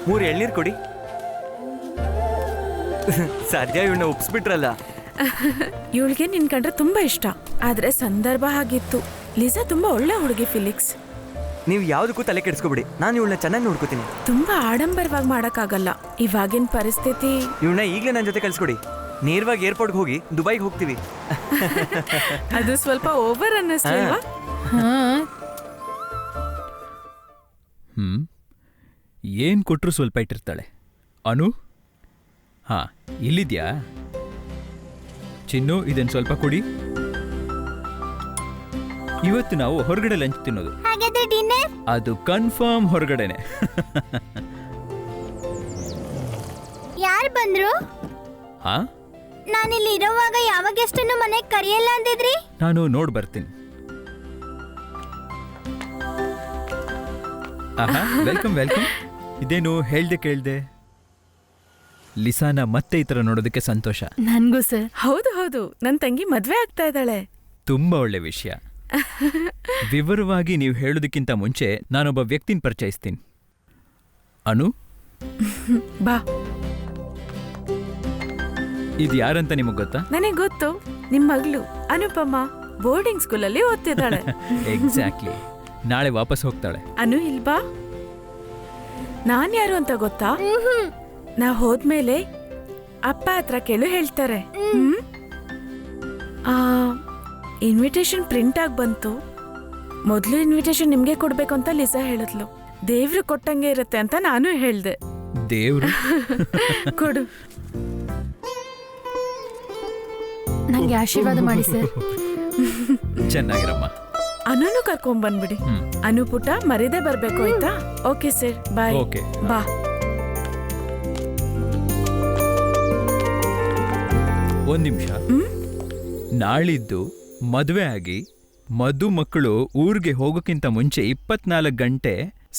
3 ಎಳ್ನೀರು ಕೊಡಿ. ಸದ್ಯ ಇವನ್ನ ಒಪ್ಸ್ಬಿಟ್ರಲ್ಲ. ಇವಳಿಗೆ ನಿನ್ ಕಂಡ್ರೆ ತುಂಬಾ ಇಷ್ಟ, ಆದ್ರೆ ಸಂದರ್ಭ ಆಗಿತ್ತು. ಲಿಸಾ ತುಂಬಾ ಒಳ್ಳೆ ಹುಡುಗಿ ಫಿಲಿಕ್ಸ್. ನೀವು ಯಾವುದಕ್ಕೂ ತಲೆ ಕೆಡಿಸ್ಕೊಬಿಡಿ, ನಾನು ಇವಳನ್ನ ಚೆನ್ನಾಗಿ ನೋಡ್ಕೋತೀನಿ. ತುಂಬಾ ಆಡಂಬರವಾಗಿ ಮಾಡಕ್ಕಾಗಲ್ಲ ಇವಾಗಿನ ಪರಿಸ್ಥಿತಿ. ಇವಳನ್ನ ಈಗಲೇ ನನ್ನ ಜೊತೆ ಕಳ್ಸ್ಕೊಡಿ. ನೇರವಾಗಿ ಏರ್ಪೋರ್ಟ್ಗೆ ಹೋಗಿ ದುಬೈಗೆ ಹೋಗ್ತೀವಿ. ಅದು ಸ್ವಲ್ಪ ಓವರ್ ಅನ್ನಿಸ್ಲಿಲ್ವಾ? ಏನ್ ಕೊಟ್ರು ಸ್ವಲ್ಪ ಇಟ್ಟಿರ್ತಾಳೆ. ಅನು, ಹಾ ಇಲ್ಲಿದ್ಯಾ? ಚಿನ್ನು, ಇದನ್ ಸ್ವಲ್ಪ ಕೊಡಿ. ಇವತ್ತು ನಾವು ಹೊರಗಡೆ ಲಂಚ್ ತಿನ್ನೋದು. ಅದು ಕನ್ಫರ್ಮ್ ಹೊರಗಡೆನೆ. ಯಾರು ಬಂದ್ರು? ಹಾ, ನಾನಿಲ್ಲಿ ಇರುವಾಗ ಯಾವ ಗೆಸ್ಟನ್ನು ಮನೆಗೆ ಕರೆಯಲ್ಲ ಅಂದಿದ್ರಿ? ನಾನು ನೋಡ್ ಬರ್ತೀನಿ. ಆಹಾ, ವೆಲ್ಕಮ್ ವೆಲ್ಕಮ್. ಇದೇನು ಹೇಳ್ದೆ ಕೇಳ್ದೆ? ಲಿಸಾನ ಮತ್ತೆ ಈ ತರ ನೋಡೋದಕ್ಕೆ ಸಂತೋಷ. ನನ್ಗೂ ಸರ್. ಹೌದು ಹೌದು, ನನ್ ತಂಗಿ ಮದ್ವೆ ಆಗ್ತಾ ಇದ್ದಾಳೆ. ತುಂಬಾ ಒಳ್ಳೆ ವಿಷಯ. ವಿವರವಾಗಿ ನೀವು ಹೇಳೋದಕ್ಕಿಂತ ಮುಂಚೆ ನಾನೊಬ್ಬ ವ್ಯಕ್ತಿನ ಪರಿಚಯಿಸ್ತೀನಿ. ಅನು, ಬಾ. ಇದು ಯಾರಂತ ನಿಮಗ್ ಗೊತ್ತಾ? ನನಗೆ ಗೊತ್ತು, ನಿಮ್ ಮಗಳು ಅನುಪಮ ಬೋರ್ಡಿಂಗ್ ಸ್ಕೂಲಲ್ಲಿ ಓದ್ತಿದ್ದಾಳೆ. ಎಕ್ಸಾಕ್ಟ್ಲಿ. ನಾಳೆ ವಾಪಸ್ ಹೋಗ್ತಾಳೆ. ಅನು ಇಲ್ಬಾ. ನಾನ್ ಯಾರು ಅಂತ ಗೊತ್ತಾ? ನಾ ಹೋದ್ಮೇಲೆ ಅಪ್ಪ ಹತ್ರ ಕೇಳು ಹೇಳ್ತಾರೆ. ಇನ್ವಿಟೇಷನ್ ಪ್ರಿಂಟ್ ಆಗಿ ಬಂತು. ಮೊದಲು ಇನ್ವಿಟೇಷನ್ ನಿಮ್ಗೆ ಕೊಡ್ಬೇಕು ಅಂತ ಲಿಸಾ ಹೇಳಿದ್ಲು. ದೇವ್ರು ಕೊಟ್ಟಂಗೆ ಇರುತ್ತೆ ಅಂತ ನಾನು ಹೇಳ್ದೆ. ದೇವ್ರು ಕೊಡು. ನಂಗೆ ಆಶೀರ್ವಾದ ಮಾಡಿ ಸರ್. ಚೆನ್ನಾಗಿರಮ್ಮ. ಅನುನು ಕರ್ಕೊಂಡ್ ಬಂದ್ಬಿಡಿ. ಅನು ಪುಟ ಮರಿದೇ ಬರ್ಬೇಕು ಆಯ್ತಾ? ಓಕೆ ಸರ್, ಬಾಯ್. ಓಕೆ, ಬಾ. ಒಂದ್ ನಿಮಿಷ. ನಾಳಿದ್ದು ಮದುವೆ ಆಗಿ ಮಧು ಮಕ್ಕಳು ಊರಿಗೆ ಹೋಗೋಕ್ಕಿಂತ ಮುಂಚೆ 24 ಗಂಟೆ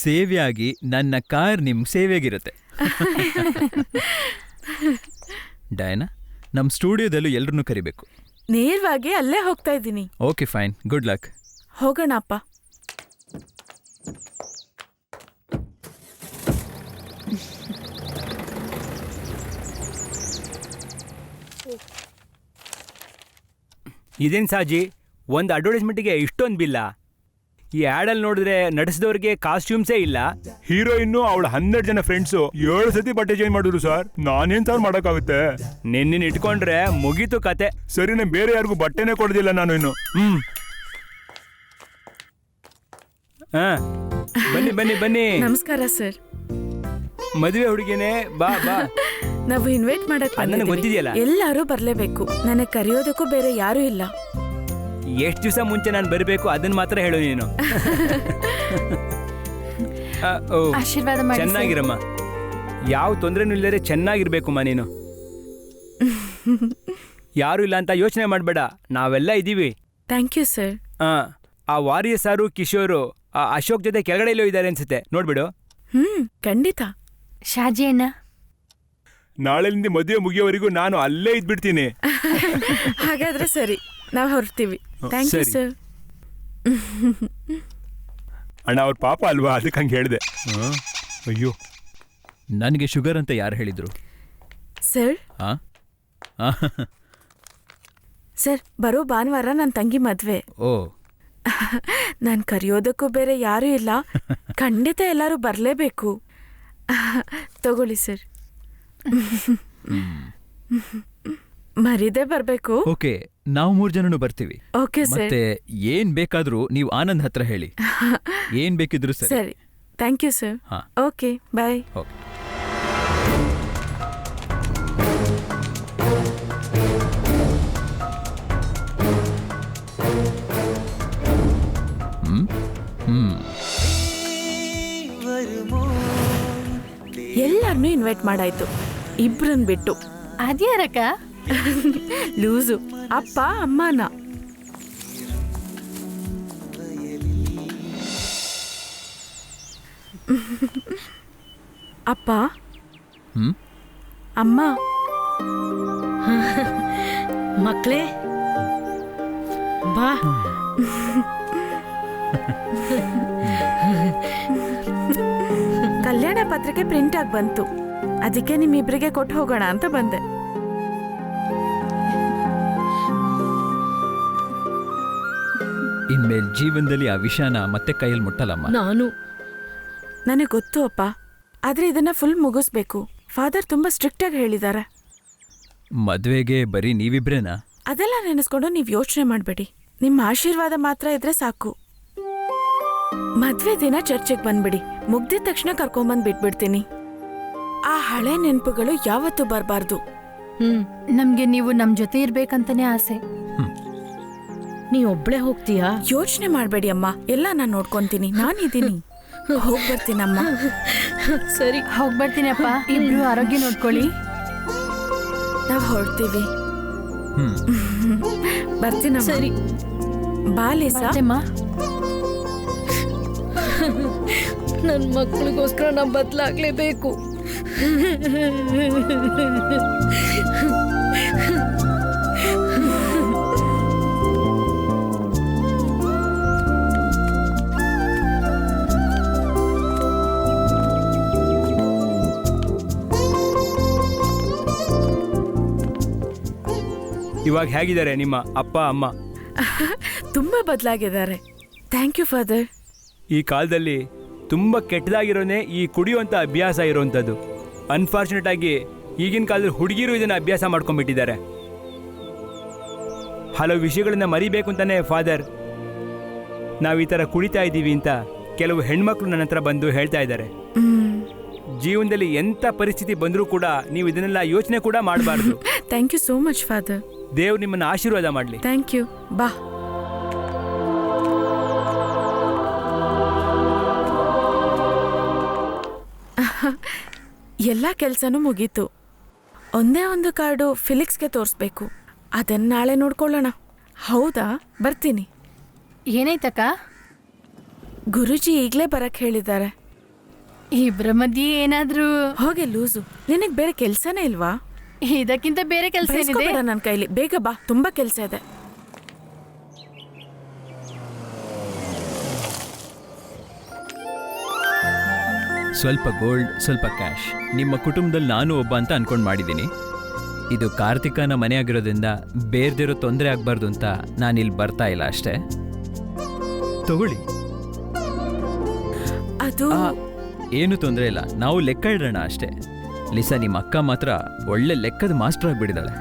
ಸೇವೆಯಾಗಿ ನನ್ನ ಕಾರ್ ನಿಮ್ ಸೇವೆಗಿರುತ್ತೆ. ಡಯನಾ, ನಮ್ ಸ್ಟುಡಿಯೋದಲ್ಲೂ ಎಲ್ರನ್ನೂ ಕರಿಬೇಕು. ನೇರವಾಗಿ ಅಲ್ಲೇ ಹೋಗ್ತಾ ಇದ್ದೀನಿ. Okay fine, good luck. ಹೋಗೋಣ ಅಪ್ಪ. ಇದೇನು ಸಾಜಿ, ಒಂದು ಅಡ್ವರ್ಟೈಸ್ಮೆಂಟಿಗೆ ಇಷ್ಟೊಂದು ಬಿಲ್ಲ? ಈ ಆ್ಯಡಲ್ಲಿ ನೋಡಿದ್ರೆ ನಡೆಸಿದವ್ರಿಗೆ ಕಾಸ್ಟ್ಯೂಮ್ಸೇ ಇಲ್ಲ. ಹೀರೋಯಿನ್ನು ಅವಳ 12 ಜನ ಫ್ರೆಂಡ್ಸು 7 ಸತಿ ಬಟ್ಟೆ ಚೇಂಜ್ ಮಾಡಿದ್ರು ಸರ್. ನಾನೇನ್ ಸರ್ ಮಾಡೋಕ್ಕಾಗುತ್ತೆ? ನಿನ್ನ ಇಟ್ಕೊಂಡ್ರೆ ಮುಗೀತು ಕತೆ. ಸರಿ, ನಾನು ಬೇರೆ ಯಾರಿಗೂ ಬಟ್ಟೆನೇ ಕೊಡೋದಿಲ್ಲ ನಾನು ಇನ್ನು. ಬನ್ನಿ ಬನ್ನಿ ಬನ್ನಿ. ನಮಸ್ಕಾರ ಸರ್. ಮದುವೆ ಹುಡುಗಿನೇ, ಬಾ ಬಾ. ನಾವು ಇನ್ವೈಟ್ ಮಾಡಕ್ ನನಗೆ ಗೊತ್ತಿದೆಯಲ್ಲ. ಎಲ್ಲರೂ ಬರ್ಲೇಬೇಕು. ನನಗೆ ಕರೆಯೋದಕ್ಕೂ ಬೇರೆ ಯಾರೂ ಇಲ್ಲ. ಎಷ್ಟು ದಿವಸ ಮುಂಚೆ ನಾನು ಬರಬೇಕು ಅದನ್ನ ಮಾತ್ರ ಹೇಳು ನೀನು. ಆಶೀರ್ವಾದ ಮಾಡಿ. ಚೆನ್ನಾಗಿರಮ್ಮ, ಯಾವ ತೊಂದರೆನೂ ಇಲ್ಲದೆ ಚೆನ್ನಾಗಿರ್ಬೇಕಮ್ಮ ನೀನು. ಯಾರು ಇಲ್ಲ ಅಂತ ಯೋಚನೆ ಮಾಡಬೇಡ, ನಾವೆಲ್ಲ ಇದ್ದೀವಿ. Thank you sir. ಆ ವಾರಿಯ ಸಾರು ಕಿಶೋರು ಆ ಅಶೋಕ್ ಜೊತೆ ಕೆಳಗಡೆ ಎಲ್ಲೋ ಇದ್ದಾರೆ ಅನ್ಸುತ್ತೆ, ನೋಡ್ಬಿಡು. ಖಂಡಿತ. ಶಾಜಿ ಅಣ್ಣ, ನಾಳೆಲಿಂದ ಮದುವೆ ಮುಗಿಯೋವರೆಗೂ ನಾನು ಅಲ್ಲೇ ಇದ್ಬಿಡ್ತೀನಿ. ಹಾಗಾದ್ರೆ ಸರಿ, ನಾವು ಹೊರಡ್ತೀವಿ. Thank you sir. ಅಣ್ಣ, ಅವ್ರ ಪಾಪ ಅಲ್ವಾ, ಅದಕ್ಕೆ ಹಂಗೆ ಹೇಳಿದೆ. ಅಯ್ಯೋ, ನನಗೆ ಶುಗರ್ ಅಂತ ಯಾರು ಹೇಳಿದ್ರು? ಸರ್ ಸರ್, ಬರೋ ಭಾನುವಾರ ನನ್ನ ತಂಗಿ ಮದ್ವೆ. ಓ, ನಾನು ಕರೆಯೋದಕ್ಕೂ ಬೇರೆ ಯಾರೂ ಇಲ್ಲ. ಖಂಡಿತ ಎಲ್ಲರೂ ಬರಲೇಬೇಕು. ತಗೊಳ್ಳಿ ಸರ್. ಮರಿದೇ ಬರ್ಬೇಕು. ಓಕೆ, ನಾವು 3 ಜನನು ಬರ್ತೀವಿ. Okay sir. ಮತ್ತೆ ಏನ್ ಬೇಕಾದ್ರೂ ನೀವು ಆನಂದ್ ಹತ್ರ ಹೇಳಿ. ಏನ್ ಬೇಕಿದ್ರು ಸರಿ. Thank you sir. Okay, bye. Okay. ಎಲ್ಲರನ್ನೂ ಇನ್ವೈಟ್ ಮಾಡಾಯ್ತು, ಇಬ್ರನ್ ಬಿಟ್ಟು. ಅದ್ಯಾರಕ್ಕ? ಲೂಸು ಅಪ್ಪ ಅಮ್ಮನ. ಅಪ್ಪ, ಅಮ್ಮ, ಮಕ್ಕಳೇ ಬಾ. ಕಲ್ಯಾಣ ಪತ್ರಿಕೆ ಪ್ರಿಂಟ್ ಆಗಿ ಬಂತು, ಅದಕ್ಕೆ ನಿಮ್ಮಿಬ್ರಿಗೆ ಕೊಟ್ಟು ಹೋಗೋಣ ಅಂತ ಬಂದೆ. ಇನ್ಮೇಲೆ ಜೀವನದಲ್ಲಿ ಆ ವಿಷಯನ ಮತ್ತೆ ಕೈಯಲ್ಲಿ ಮುಟ್ಟಲ್ಲಮ್ಮ. ನನಗೆ ಗೊತ್ತು ಅಪ್ಪ, ಆದ್ರೆ ಇದನ್ನ ಫುಲ್ ಮುಗಿಸ್ಬೇಕು. ಫಾದರ್ ತುಂಬಾ ಸ್ಟ್ರಿಕ್ಟ್ ಆಗಿ ಹೇಳಿದ್ದಾರೆ. ಮದ್ವೆಗೆ ಬರೀ ನೀವಿಬ್ರೇನಾ? ಅದೆಲ್ಲ ನೆನೆಸ್ಕೊಂಡು ನೀವು ಯೋಚನೆ ಮಾಡಬೇಡಿ. ನಿಮ್ಮ ಆಶೀರ್ವಾದ ಮಾತ್ರ ಇದ್ರೆ ಸಾಕು. ಮದ್ವೆ ದಿನ ಚರ್ಚಿಗೆ ಬಂದ್ಬಿಡಿ. ಮುಗ್ದಿದ ತಕ್ಷಣ ಕರ್ಕೊಂಬಂದ್ ಬಿಟ್ಬಿಡ್ತೀನಿ. ಆ ಹಳೆ ನೆನಪುಗಳು ಯಾವತ್ತೂ ಬರಬಾರ್ದು. ನಮ್ಗೆ ನೀವು ನಮ್ ಜೊತೆ ಇರ್ಬೇಕಂತಾನೆ ಆಸೆ. ನೀ ಒಬ್ಳೆ ಹೋಗ್ತೀಯಾ? ಯೋಚನೆ ಮಾಡಬೇಡಿ ಅಮ್ಮ, ಎಲ್ಲ ನಾನು ನೋಡ್ಕೊಂತೀನಿ. ನಾನಿದ್ದೀನಿ, ಹೋಗ್ ಬರ್ತೀನಮ್ಮ. ಸರಿ, ಹೋಗ್ಬರ್ತೀನಿ ಅಪ್ಪ. ಇಬ್ರು ಆರೋಗ್ಯ ನೋಡ್ಕೊಳ್ಳಿ. ನಾವ್ ಹೊರಡ್ತೀವಿ. ಬರ್ತೀನಮ್ಮ. ಸರಿ, ಬಾಲಿಸಾ. ನನ್ ಮಕ್ಳಿಗೋಸ್ಕರ ನಾ ಬದ್ಲಾಗ್ಲೇಬೇಕು. ಇವಾಗ ಹೇಗಿದ್ದಾರೆ ನಿಮ್ಮ ಅಪ್ಪ ಅಮ್ಮ? ತುಂಬಾ ಬದಲಾಗಿದ್ದಾರೆ. Thank you father. ಈ ಕಾಲದಲ್ಲಿ ತುಂಬ ಕೆಟ್ಟದಾಗಿರೋನೇ ಈ ಕುಡಿಯುವಂಥ ಅಭ್ಯಾಸ ಇರೋವಂಥದ್ದು. ಅನ್ಫಾರ್ಚುನೇಟ್ ಆಗಿ ಈಗಿನ ಕಾಲದಲ್ಲಿ ಹುಡುಗಿರು ಇದನ್ನು ಅಭ್ಯಾಸ ಮಾಡ್ಕೊಂಡ್ಬಿಟ್ಟಿದ್ದಾರೆ. ಹಲವು ವಿಷಯಗಳನ್ನ ಮರಿಬೇಕು ಅಂತಲೇ ಫಾದರ್ ನಾವು ಈ ಥರ ಕುಡಿತಾ ಇದ್ದೀವಿ ಅಂತ ಕೆಲವು ಹೆಣ್ಮಕ್ಳು ನನ್ನ ಹತ್ರ ಬಂದು ಹೇಳ್ತಾ ಇದ್ದಾರೆ. ಜೀವನದಲ್ಲಿ ಎಂಥ ಪರಿಸ್ಥಿತಿ ಬಂದರೂ ಕೂಡ ನೀವು ಇದನ್ನೆಲ್ಲ ಯೋಚನೆ ಕೂಡ ಮಾಡಬಾರ್ದು. Thank you so much father. ದೇವ್ರು ನಿಮ್ಮನ್ನು ಆಶೀರ್ವಾದ ಮಾಡಲಿ. Thank you. ಬಾ. ಎಲ್ಲ ಕೆಲಸನೂ ಮುಗೀತು. ಒಂದೇ ಒಂದು ಕಾರ್ಡು ಫಿಲಿಕ್ಸ್ಗೆ ತೋರಿಸ್ಬೇಕು. ಅದನ್ನ ನಾಳೆ ನೋಡ್ಕೊಳ್ಳೋಣ. ಹೌದಾ, ಬರ್ತೀನಿ. ಏನಾಯ್ತಕ್ಕ? ಗುರುಜಿ ಈಗಲೇ ಬರಕ್ ಹೇಳಿದ್ದಾರೆ. ಇಬ್ರ ಮಧ್ಯೆ ಏನಾದ್ರೂ? ಹೋಗೆ ಲೂಸು, ನಿನಗೆ ಬೇರೆ ಕೆಲ್ಸನೇ ಇಲ್ವಾ? ಇದಕ್ಕಿಂತ ಬೇರೆ ಕೆಲಸ ಏನಿದೆ? ನನ್ನ ಕೈಲಿ. ಬೇಗ ಬಾ, ತುಂಬಾ ಕೆಲಸ ಇದೆ. ಸ್ವಲ್ಪ ಗೋಲ್ಡ್, ಸ್ವಲ್ಪ ಕ್ಯಾಶ್. ನಿಮ್ಮ ಕುಟುಂಬದಲ್ಲಿ ನಾನು ಒಬ್ಬ ಅಂತ ಅನ್ಕೊಂಡು ಮಾಡಿದ್ದೀನಿ. ಇದು ಕಾರ್ತಿಕನ ಮನೆ ಆಗಿರೋದ್ರಿಂದ ಬೇರ್ದಿರೋ ತೊಂದರೆ ಆಗಬಾರ್ದು ಅಂತ ನಾನಿಲ್ಲಿ ಬರ್ತಾ ಇಲ್ಲ ಅಷ್ಟೇ. ತಗೊಳ್ಳಿ. ಅದು ಏನು ತೊಂದರೆ ಇಲ್ಲ, ನಾವು ಲೆಕ್ಕ ಇಡೋಣ ಅಷ್ಟೇ. ಲಿಸಾ, ನಿಮ್ಮ ಅಕ್ಕ ಮಾತ್ರ ಒಳ್ಳೆ ಲೆಕ್ಕದ ಮಾಸ್ಟರ್ ಆಗಿಬಿಟ್ಟಿದ್ದಾಳೆ.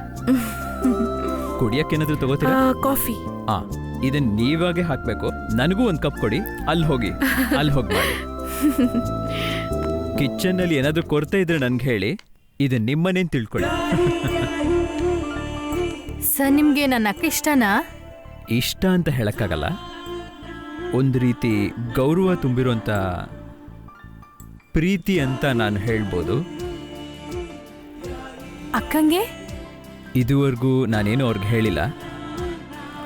ಕುಡಿಯಕ್ಕೇನಾದ್ರೂ ತಗೋತೀರಾ? ಕಾಫಿ. ಇದನ್ನ ನೀವಾಗೆ ಹಾಕ್ಬೇಕು. ನನಗೂ ಒಂದು ಕಪ್ ಕೊಡಿ. ಅಲ್ಲಿ ಹೋಗಿ ಮಾಡಿ. ಕಿಚನ್ನಲ್ಲಿ ಏನಾದ್ರೂ ಕೊರತೆ ಇದ್ರೆ ನನ್ಗೆ ಹೇಳಿ. ಇದು ನಿಮ್ಮನೇನು ತಿಳ್ಕೊಳ್ಳಿ. ಸರ್, ನಿಮ್ಗೆ ನನ್ನ ಅಕ್ಕ ಇಷ್ಟನಾ? ಇಷ್ಟ ಅಂತ ಹೇಳಕ್ಕಾಗಲ್ಲ. ಒಂದು ರೀತಿ ಗೌರವ ತುಂಬಿರುವಂಥ ಪ್ರೀತಿ ಅಂತ ನಾನು ಹೇಳ್ಬೋದು. ಅಕ್ಕಂಗೆ ಇದುವರೆಗೂ ನಾನೇನು ಅವ್ರಿಗೆ ಹೇಳಿಲ್ಲ,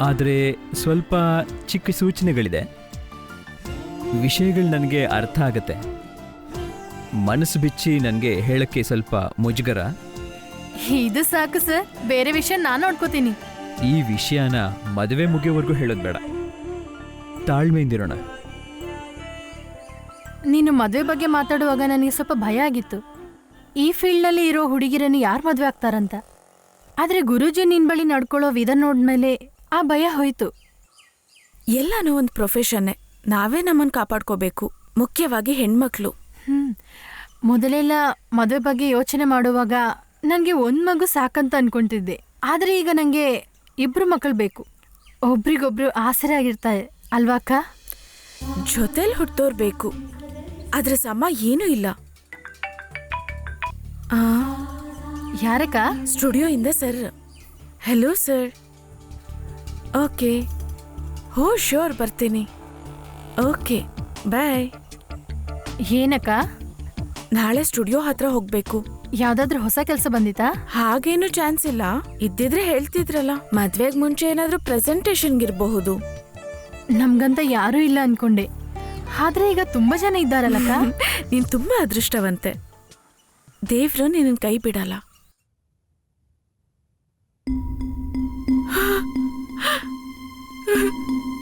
ಆದರೆ ಸ್ವಲ್ಪ ಚಿಕ್ಕ ಸೂಚನೆಗಳಿದೆ. ವಿಷಯಗಳು ನನಗೆ ಅರ್ಥ ಆಗತ್ತೆ. ಮನಸ್ಸು ಬಿಚ್ಚಿ ನನಗೆ ಹೇಳಕ್ಕೆ ಸ್ವಲ್ಪ ಮುಜುಗರ. ಇದು ಸಾಕು ಸರ್, ಬೇರೆ ವಿಷಯ ನಾನು ನೋಡ್ಕೋತೀನಿ. ಈ ವಿಷಯನ ಮದುವೆ ಮುಗಿಯೋವರೆಗೂ ಹೇಳೋದು ಬೇಡ. ತಾಳ್ಮೆಯಿಂದಿರೋಣ. ನೀನು ಮದುವೆ ಬಗ್ಗೆ ಮಾತಾಡುವಾಗ ನನಗೆ ಸ್ವಲ್ಪ ಭಯ ಆಗಿತ್ತು. ಈ ಫೀಲ್ಡ್ನಲ್ಲಿ ಇರೋ ಹುಡುಗಿರನ್ನು ಯಾರು ಮದುವೆ ಆಗ್ತಾರಂತ. ಆದರೆ ಗುರೂಜಿ ನಿನ್ ಬಳಿ ನಡ್ಕೊಳ್ಳೋ ವಿಧ ನೋಡ್ಮೇಲೆ ಆ ಭಯ ಹೋಯ್ತು. ಎಲ್ಲಾನು ಒಂದು ಪ್ರೊಫೆಷನ್ನೇ. ನಾವೇ ನಮ್ಮನ್ನು ಕಾಪಾಡ್ಕೋಬೇಕು, ಮುಖ್ಯವಾಗಿ ಹೆಣ್ಮಕ್ಳು. ಮೊದಲೆಲ್ಲ ಮದುವೆ ಬಗ್ಗೆ ಯೋಚನೆ ಮಾಡುವಾಗ ನನಗೆ ಒಂದು ಮಗು ಸಾಕಂತ ಅನ್ಕೊಂತಿದ್ದೆ. ಆದರೆ ಈಗ ನನಗೆ 2 ಮಕ್ಕಳು ಬೇಕು. ಒಬ್ರಿಗೊಬ್ರು ಆಸರೆ ಆಗಿರ್ತಾರೆ ಅಲ್ವಾ ಅಕ್ಕ? ಜೊತೆಲಿ ಹುಟ್ಟೋರ್ ಬೇಕು, ಅದ್ರ ಸಮ ಏನೂ ಇಲ್ಲ. ಯಾರಕ್ಕ? ಸ್ಟುಡಿಯೋಯಿಂದ ಸರ್. Hello sir. ಓಕೆ, ಹೋ ಶ್ಯೂರ್, ಬರ್ತೀನಿ. ಓಕೆ, ಬಾಯ್. ಏನಕ್ಕ? ನಾಳೆ ಸ್ಟುಡಿಯೋ ಹತ್ರ ಹೋಗ್ಬೇಕು. ಯಾವ್ದಾದ್ರು ಹೊಸ ಕೆಲಸ ಬಂದಿತ್ತಾ? ಹಾಗೇನು ಚಾನ್ಸ್ ಇಲ್ಲ. ಇದ್ದಿದ್ರೆ ಹೇಳ್ತಿದ್ರಲ್ಲ. ಮದ್ವೆಗ್ ಮುಂಚೆ ಏನಾದ್ರೂ ಪ್ರೆಸೆಂಟೇಷನ್ಗಿರ್ಬಹುದು. ನಮ್ಗಂತ ಯಾರೂ ಇಲ್ಲ ಅನ್ಕೊಂಡೆ, ಆದ್ರೆ ಈಗ ತುಂಬಾ ಜನ ಇದ್ದಾರಲ್ಲಕ್ಕ. ನೀನ್ ತುಂಬಾ ಅದೃಷ್ಟವಂತೆ. ದೇವ್ರು ನಿನ್ನ ಕೈ ಬಿಡಲ್ಲ.